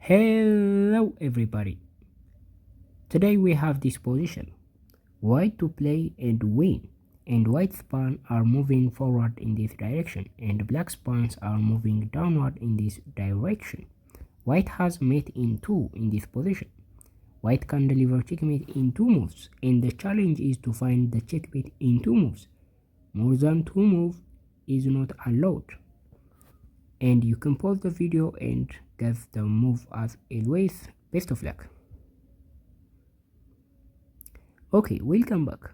Hello everybody. Today we have this position. White to play and win, and white's pawn are moving forward in this direction and black's pawns are moving downward in this direction. White has mate in 2 in this position. White can deliver checkmate in 2 moves, and the challenge is to find the checkmate in 2 moves. More than 2 moves is not allowed. And you can pause the video and get the move as always. Best of luck. Okay, welcome back.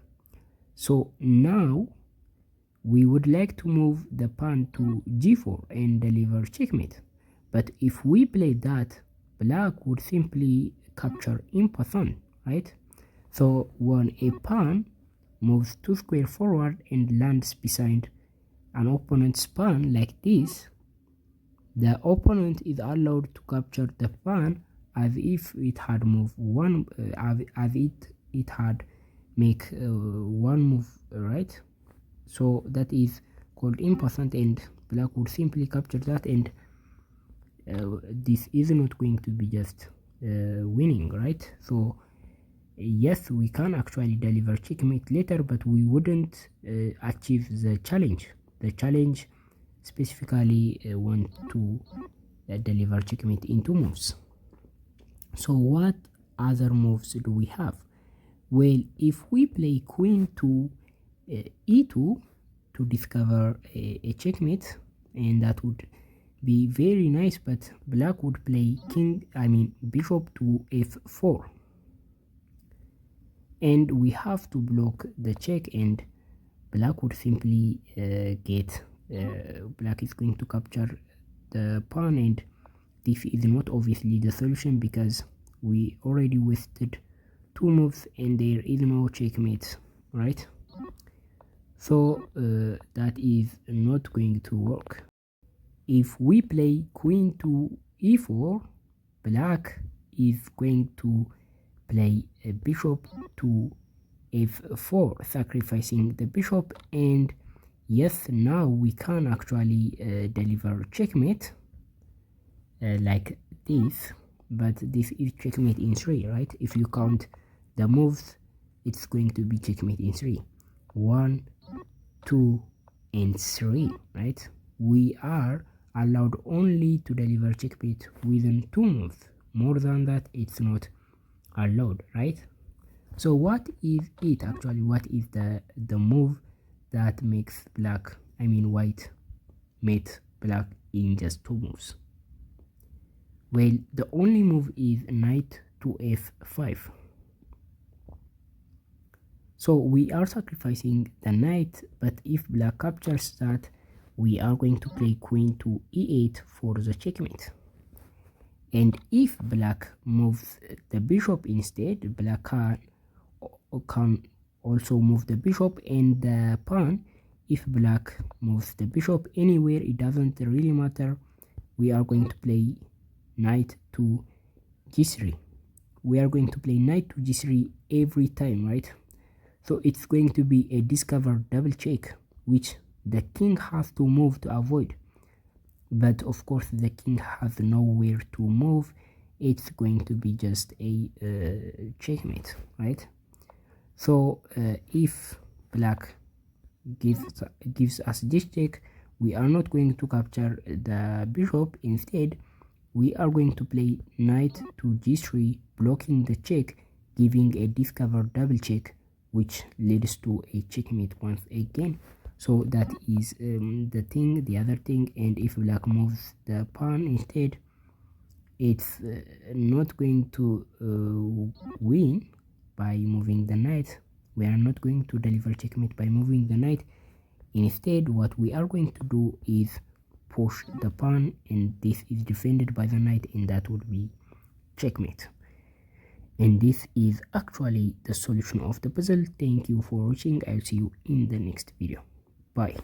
So now we would like to move the pawn to g4 and deliver checkmate. But if we play that, black would simply capture imp-pawn, right? So when a pawn moves 2 square forward and lands beside an opponent's pawn like this, the opponent is allowed to capture the pawn as if it had moved one, as it had make one move, right? So that is called imp-pawn, and black would simply capture that, and this is not going to be just winning, right? So yes, we can actually deliver checkmate later, but we wouldn't achieve the challenge. The challenge specifically want to deliver checkmate in 2 moves. So what other moves do we have? Well, if we play queen to e2 to discover a checkmate, and that would be very nice, but black would play bishop to f4, and we have to block the check, and black would simply get black is going to capture the pawn, and this is not obviously the solution because we already wasted 2 moves and there is no checkmate, right? So that is not going to work. If we play queen to e4, black is going to play a bishop to f4, sacrificing the bishop, and yes, now we can actually deliver checkmate like this, but this is checkmate in 3, right? If you count the moves, it's going to be checkmate in 3. 1, 2, and 3, right? We are allowed only to deliver checkmate within 2 moves. More than that, it's not allowed, right? So what is it actually? What is the move that makes white mate black in just 2 moves? Well, the only move is knight to f5. So we are sacrificing the knight, but if black captures that, we are going to play queen to e8 for the checkmate. And if black moves the bishop instead, black can also move the bishop and the pawn. If black moves the bishop anywhere, it doesn't really matter. We are going to play knight to g3. We are going to play knight to g3 every time, right? So it's going to be a discovered double check, which the king has to move to avoid. But of course the king has nowhere to move. It's going to be just a checkmate, right? So if black gives us this check, we are not going to capture the bishop. Instead, we are going to play knight to g3, blocking the check, giving a discovered double check, which leads to a checkmate once again. So that is the other thing. And if black moves the pawn instead, it's not going to win by moving the knight. We are not going to deliver checkmate by moving the knight. Instead, what we are going to do is push the pawn, and this is defended by the knight, and that would be checkmate. And this is actually the solution of the puzzle. Thank you for watching. I'll see you in the next video. Bye.